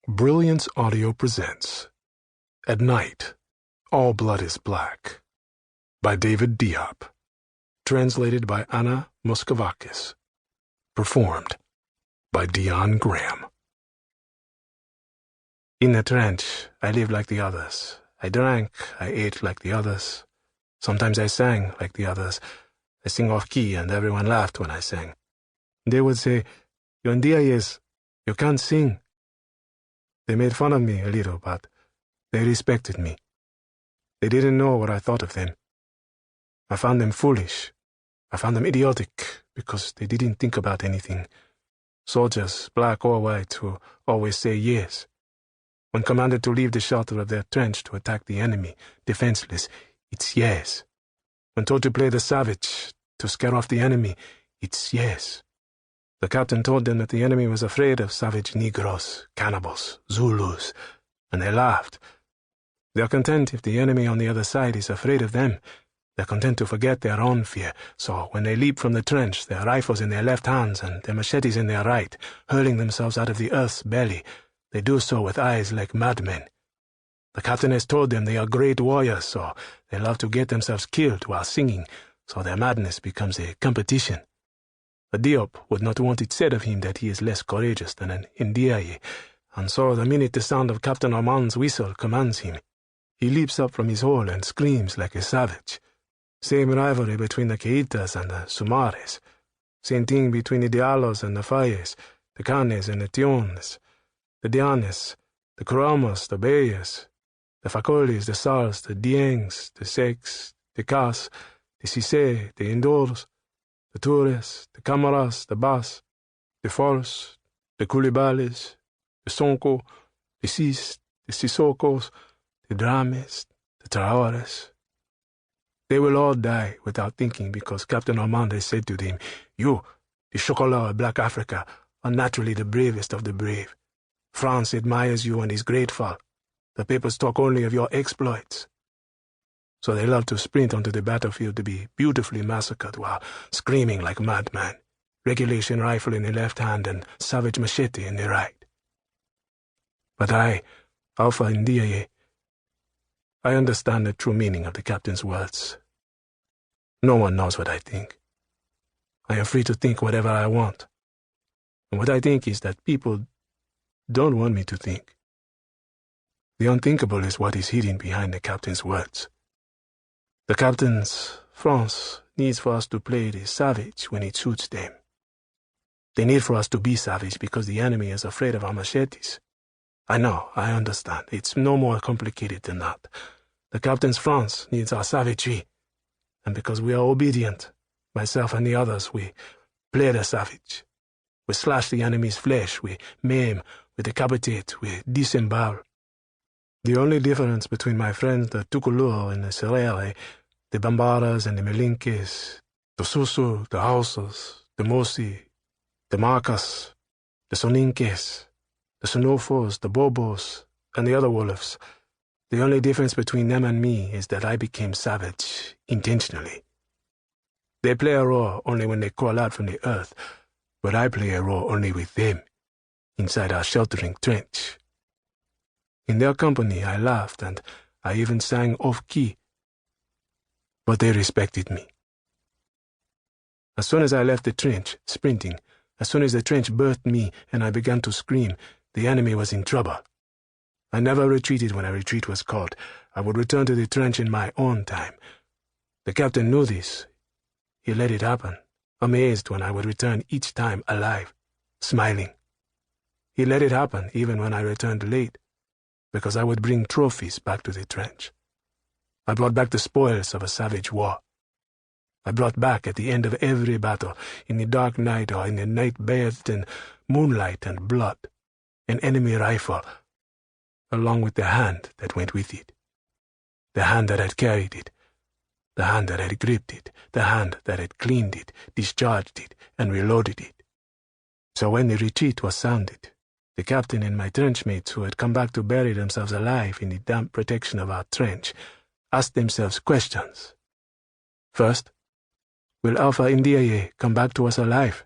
Brilliance Audio presents At Night, All Blood is Black by David Diop. Translated by Anna Moskovakis. Performed by Dion Graham. In the trench, I lived like the others. I drank, I ate like the others. Sometimes I sang like the others. I sing off-key and everyone laughed when I sang. They would say, "You're Diaz, you can't sing." They made fun of me a little, but they respected me. They didn't know what I thought of them. I found them foolish. I found them idiotic because they didn't think about anything. Soldiers, black or white, who always say yes. When commanded to leave the shelter of their trench to attack the enemy, defenseless, it's yes. When told to play the savage, to scare off the enemy, it's yes. The captain told them that the enemy was afraid of savage Negroes, cannibals, Zulus, and they laughed. They're content if the enemy on the other side is afraid of them. They're content to forget their own fear, so when they leap from the trench, their rifles in their left hands and their machetes in their right, hurling themselves out of the earth's belly, they do so with eyes like madmen. The captain has told them they are great warriors, so they love to get themselves killed while singing, so their madness becomes a competition. A Diop would not want it said of him that he is less courageous than an Indiaye, and so the minute the sound of Captain Armand's whistle commands him, he leaps up from his hole and screams like a savage. Same rivalry between the Queitas and the Sumares. Same thing between the Diallos and the Fayes, the Canes and the Tiones, the Dianes, the Croamos, the Bayes, the Facolis, the Sals, the Diengs, the Secs, the Cas, the Cisse, the Indors, the Toures, the Camaras, the Bas, the Fols, the Coulibalis, the Sonko, the Cis, the Sissokos, the Drames, the Traores. They will all die without thinking because Captain Armand has said to them, "You, the Chocolat of Black Africa, are naturally the bravest of the brave. France admires you and is grateful. The papers talk only of your exploits." So they love to sprint onto the battlefield to be beautifully massacred while screaming like madmen, regulation rifle in the left hand and savage machete in the right. But I, Alpha Indiaye, I understand the true meaning of the captain's words. No one knows what I think. I am free to think whatever I want. And what I think is that people don't want me to think. The unthinkable is what is hidden behind the captain's words. The captain's France needs for us to play the savage when it suits them. They need for us to be savage because the enemy is afraid of our machetes. I know, I understand. It's no more complicated than that. The captain's France needs our savagery. And because we are obedient, myself and the others, we play the savage. We slash the enemy's flesh, we maim, we decapitate, we disembowel. The only difference between my friends, the Tukulur and the Serere, the Bambaras and the Melinkes, the Susu, the Hausas, the Mosi, the Marcas, the Soninkes, the Sonofos, the Bobos, and the other wolves, the only difference between them and me is that I became savage intentionally. They play a role only when they call out from the earth, but I play a role only with them, inside our sheltering trench. In their company I laughed and I even sang off-key, but they respected me. As soon as I left the trench, sprinting, as soon as the trench birthed me and I began to scream, the enemy was in trouble. I never retreated when a retreat was called. I would return to the trench in my own time. The captain knew this. He let it happen, amazed when I would return each time alive, smiling. He let it happen even when I returned late, because I would bring trophies back to the trench. I brought back the spoils of a savage war. I brought back at the end of every battle, in the dark night or in the night bathed in moonlight and blood, an enemy rifle, along with the hand that went with it. The hand that had carried it, the hand that had gripped it, the hand that had cleaned it, discharged it, and reloaded it. So when the retreat was sounded, the captain and my trenchmates who had come back to bury themselves alive in the damp protection of our trench asked themselves questions. First, will Alpha Indiaye come back to us alive?